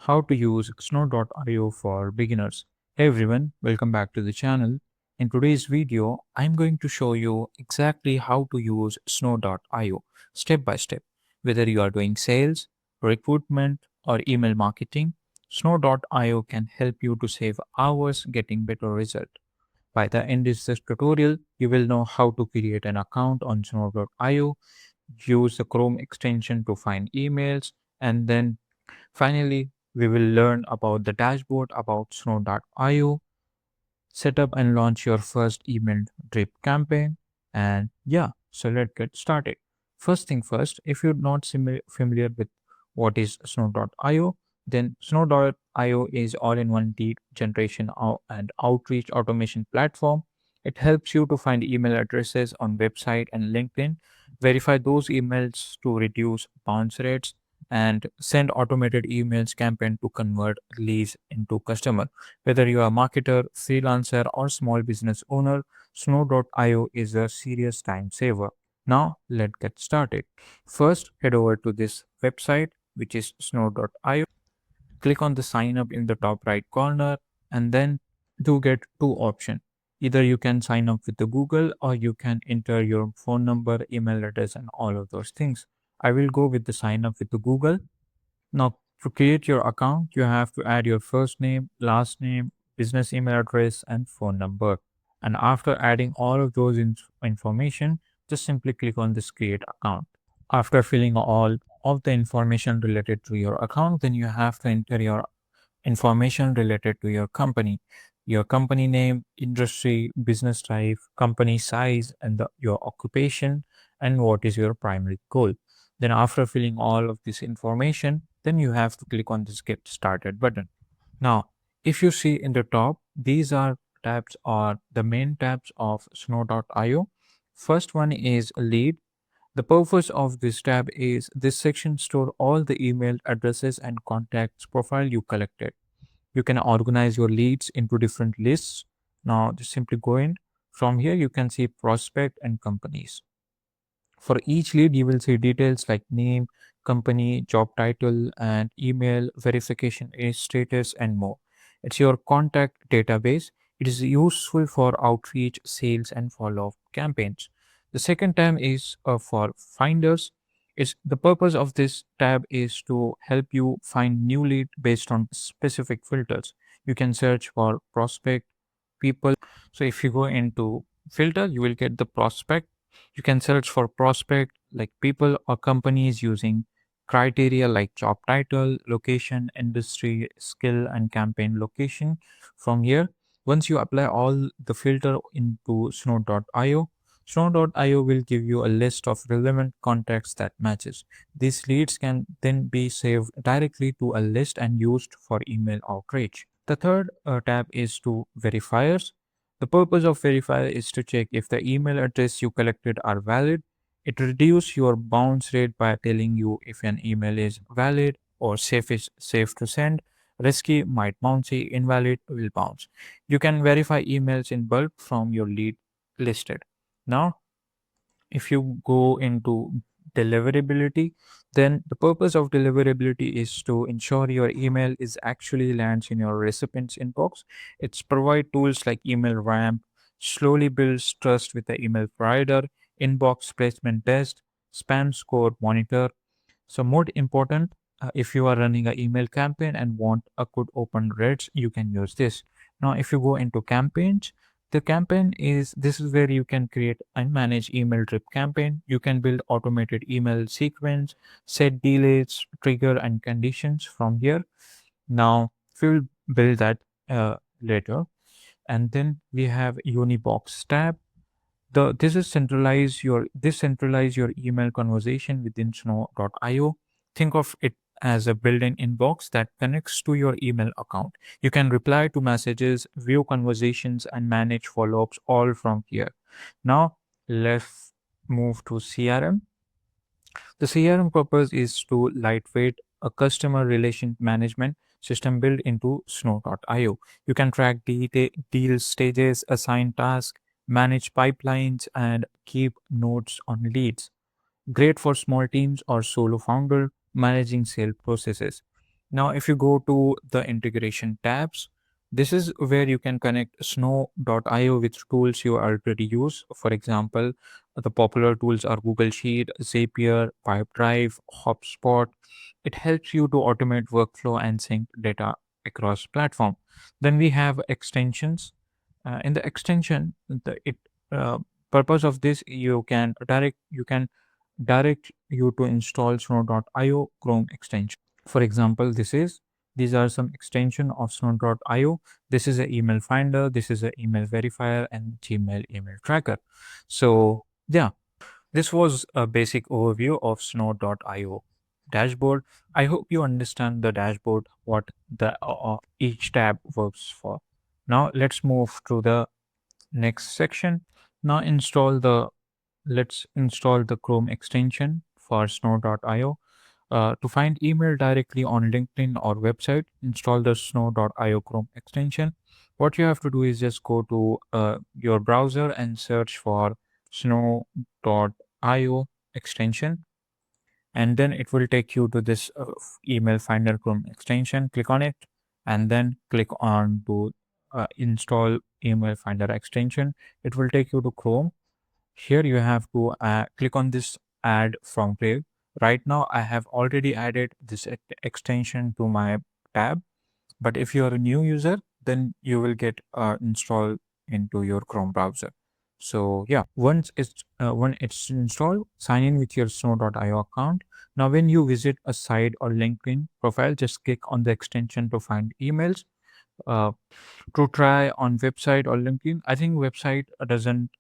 how to use Snow.io for beginners. Hey everyone, welcome back to the channel. In today's video, I'm going to show you exactly how to use Snow.io step by step. Whether you are doing sales, recruitment, or email marketing, Snow.io can help you to save hours getting better result. By the end of this tutorial, you will know how to create an account on Snow.io, use the Chrome extension to find emails, and then finally, we will learn about the dashboard about Snow.io, set up and launch your first email drip campaign. And yeah, so let's get started. First thing first, if you're not familiar with what is Snow.io, then Snow.io is all-in-one lead generation and outreach automation platform. It helps you to find email addresses on website and LinkedIn, verify those emails to reduce bounce rates, and send automated emails campaign to convert leads into customer. Whether you are a marketer, freelancer, or small business owner, Snow.io is a serious time saver. Now, let's get started. First, head over to this website, which is Snow.io. Click on the sign up in the top right corner, and then you get two options. Either you can sign up with the Google or you can enter your phone number, email address, and all of those things. I will go with the sign up with the Google. Now, to create your account, you have to add your first name, last name, business email address, and phone number. And after adding all of those information, just simply click on this create account. After filling all of the information related to your account, then you have to enter your information related to your company name, industry, business type, company size, and your occupation, and what is your primary goal. Then after filling all of this information, then you have to click on this get started button. Now, if you see in the top, these are tabs or the main tabs of Snow.io. First one is lead. The purpose of this tab is this section store all the email addresses and contacts profile you collected. You can organize your leads into different lists. Now just simply go in. From here you can see prospect and companies. For each lead, you will see details like name, company, job title, and email, verification status, and more. It's your contact database. It is useful for outreach, sales, and follow up campaigns. The second tab is for finders. Is the purpose of this tab is to help you find new lead based on specific filters. You can search for prospect, people. So if you go into filter, you will get the prospect. You can search for prospect like people or companies using criteria like job title, location, industry, skill, and campaign location. From here, once you apply all the filter into Snow.io, Snow.io will give you a list of relevant contacts that matches. These leads can then be saved directly to a list and used for email outreach. The third tab is to verifiers. The purpose of verifier is to check if the email address you collected are valid. It reduces your bounce rate by telling you if an email is valid or safe to send. Risky might bounce, invalid will bounce. You can verify emails in bulk from your lead listed. Now, if you go into deliverability, then the purpose of deliverability is to ensure your email is actually lands in your recipient's inbox. It's provide tools like email ramp, slowly builds trust with the email provider, inbox placement test, spam score monitor. So more important, if you are running an email campaign and want a good open rates, you can use this. Now, if you go into campaigns, the campaign is this is where you can create and manage email drip campaign. You can build automated email sequence, set delays, trigger and conditions from here. Now, we'll build that later. And then we have Unibox tab. This centralize your email conversation within Snow.io. Think of it as a built-in inbox that connects to your email account. You can reply to messages, view conversations, and manage follow-ups all from here. Now let's move to CRM. The CRM purpose is to lightweight a customer relation management system built into Snow.io. You can track deal stages, assign tasks, manage pipelines, and keep notes on leads. Great for small teams or solo founder managing sales processes. Now, if you go to the integration tabs, this is where you can connect Snow.io with tools you already use. For example, the popular tools are Google Sheet, Zapier, Pipedrive, HubSpot. It helps you to automate workflow and sync data across platform. Then we have extensions. In the extension, the it uh, purpose of this, you can direct you to install Snow.io Chrome extension. For example, these are some extension of Snow.io. This is an email finder, this is an email verifier, and Gmail email tracker. So yeah, this was a basic overview of Snow.io dashboard. I hope you understand the dashboard, what the each tab works for. Now let's move to the next section. Now let's install the Chrome extension for Snow.io. To find email directly on LinkedIn or website, install the Snow.io Chrome extension. What you have to do is just go to your browser and search for Snow.io extension, and then it will take you to this email finder Chrome extension. Click on it, and then click on to install email finder extension. It will take you to Chrome. Here you have to click on this add from wave. Right now I have already added this extension to my tab, but if you are a new user, then you will get installed into your Chrome browser. So yeah, when it's installed, sign in with your Snow.io account. Now when you visit a site or LinkedIn profile, just click on the extension to find emails. uh, to try on website or LinkedIn, I think website doesn't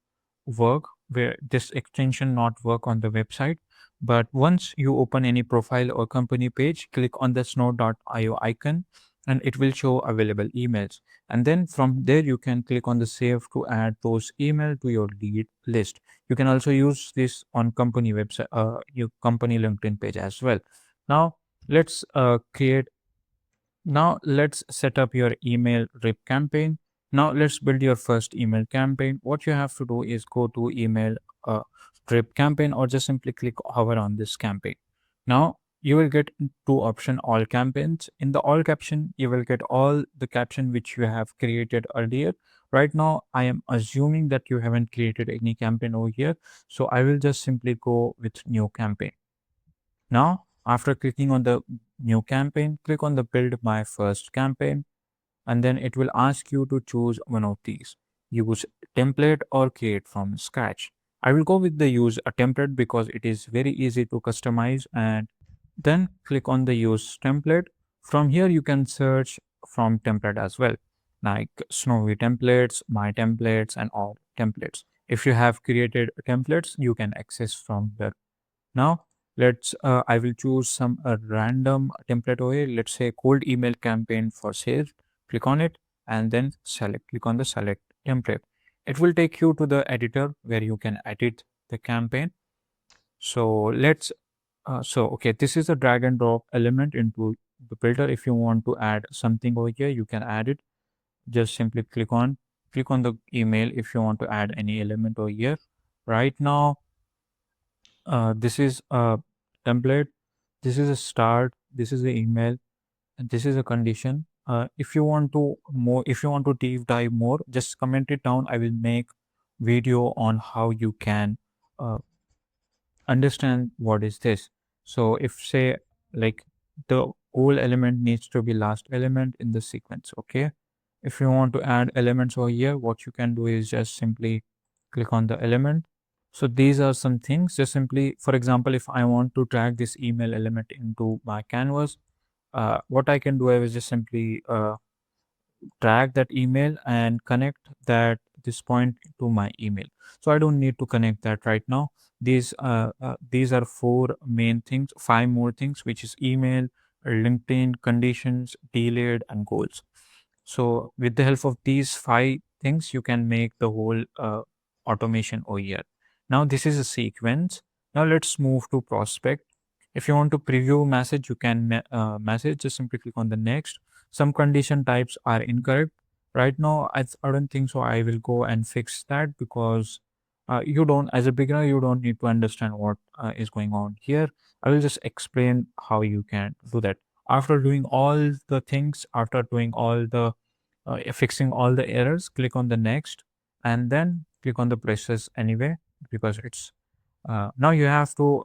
work, where this extension not work on the website. But once you open any profile or company page, click on the Snow.io icon, and it will show available emails. And then from there you can click on the save to add those email to your lead list. You can also use this on company website, your company LinkedIn page as well. Now let's create now let's set up your email drip campaign. Now let's build your first email campaign. What you have to do is go to email uh, drip campaign, or just simply click hover on this campaign. Now you will get two option, all campaigns. In the all caption, you will get all the caption which you have created earlier. Right now, I am assuming that you haven't created any campaign over here. So I will just simply go with new campaign. Now, after clicking on the new campaign, click on the build my first campaign, and then it will ask you to choose one of these. Use template or create from scratch. I will go with the use a template because it is very easy to customize, and then click on the use template. From here, you can search from template as well, like Snowy templates, my templates, and all templates. If you have created templates, you can access from there. Now, I will choose some random template over here. Let's say cold email campaign for sales. Click on it and then click on the select template. It will take you to the editor where you can edit the campaign. So okay, this is a drag and drop element into the filter. If you want to add something over here, you can add it. Just simply click on the email if you want to add any element over here. Right now, this is a template, this is a start, this is the email, and this is a condition. If you want to deep dive more, just comment it down. I will make video on how you can uh, understand what is this. So if say like the whole element needs to be last element in the sequence. Okay, if you want to add elements over here, what you can do is just simply click on the element. So these are some things. Just simply, for example, if I want to drag this email element into my canvas, what I can do is just simply drag that email and connect that this point to my email. So I don't need to connect that right now. These are four main things, five more things, which is email, LinkedIn, conditions, delayed, and goals. So with the help of these five things, you can make the whole automation OER. Now this is a sequence. Now let's move to prospect. If you want to preview message, you can message. Just simply click on the next. Some condition types are incorrect. Right now, I don't think so. I will go and fix that because you don't, as a beginner, you don't need to understand what is going on here. I will just explain how you can do that. After doing all the things, after doing all the fixing all the errors, click on the next, and then click on the process anyway, because it's now you have to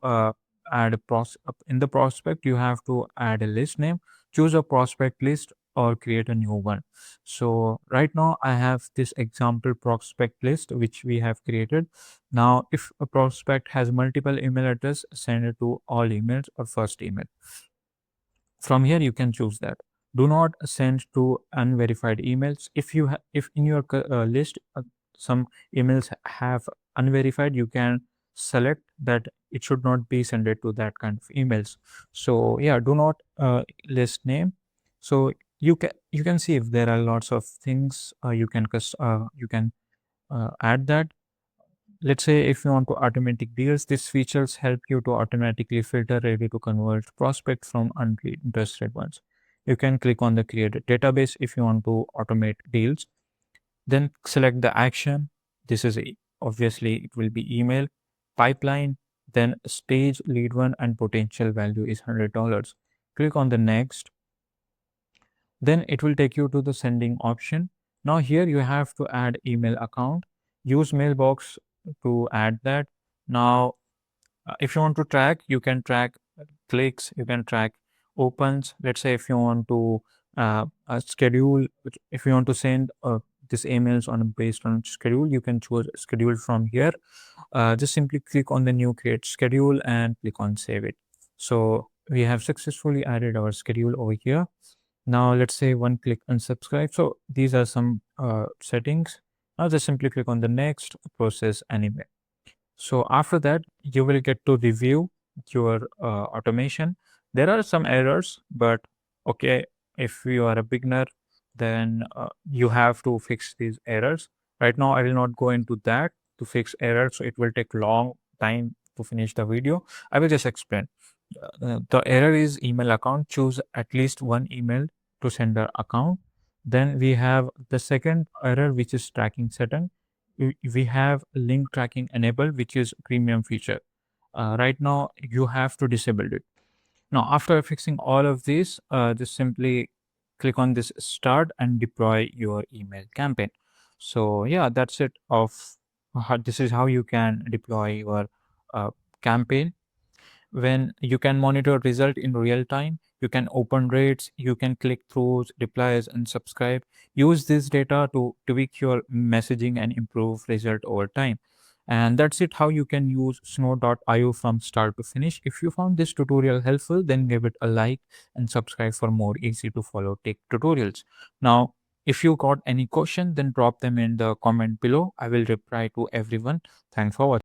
add a in the prospect. You have to add a list name, choose a prospect list or create a new one. So right now I have this example prospect list which we have created. Now if a prospect has multiple email address, send it to all emails or first email. From here you can choose that. Do not send to unverified emails. If if in your list some emails have unverified, you can select that it should not be sent to that kind of emails. So yeah, do not list name. So you can see if there are lots of things you can add that. Let's say if you want to automatic deals, these features help you to automatically filter ready to convert prospects from uninterested ones. You can click on the create a database if you want to automate deals. Then select the action. This is obviously it will be email, pipeline, then stage lead one and potential value is $100. Click on the next. Then it will take you to the sending option. Now here you have to add email account. Use mailbox to add that. Now if you want to track, you can track clicks, you can track opens. Let's say if you want to schedule, if you want to send this emails on based on schedule, you can choose schedule from here. Just simply click on the new create schedule and click on save it. So we have successfully added our schedule over here. Now let's say one click unsubscribe. So these are some settings. Now just simply click on the next process anyway. So after that, you will get to review your automation. There are some errors, but okay, if you are a beginner, then you have to fix these errors. Right now, I will not go into that to fix errors. So it will take long time to finish the video. I will just explain. The error is email account. Choose at least one email to sender account. Then we have the second error, which is tracking setting. We have link tracking enabled, which is premium feature. Right now, you have to disable it. Now, after fixing all of this, just simply click on this start and deploy your email campaign. So yeah, that's it. This is how you can deploy your campaign. When you can monitor result in real time, you can open rates, you can click throughs, replies and subscribe. Use this data to tweak your messaging and improve result over time. And that's it, how you can use snow.io from start to finish. If you found this tutorial helpful, then give it a like and subscribe for more easy to follow tech tutorials. Now if you got any question, then drop them in the comment below. I will reply to everyone. Thanks for watching.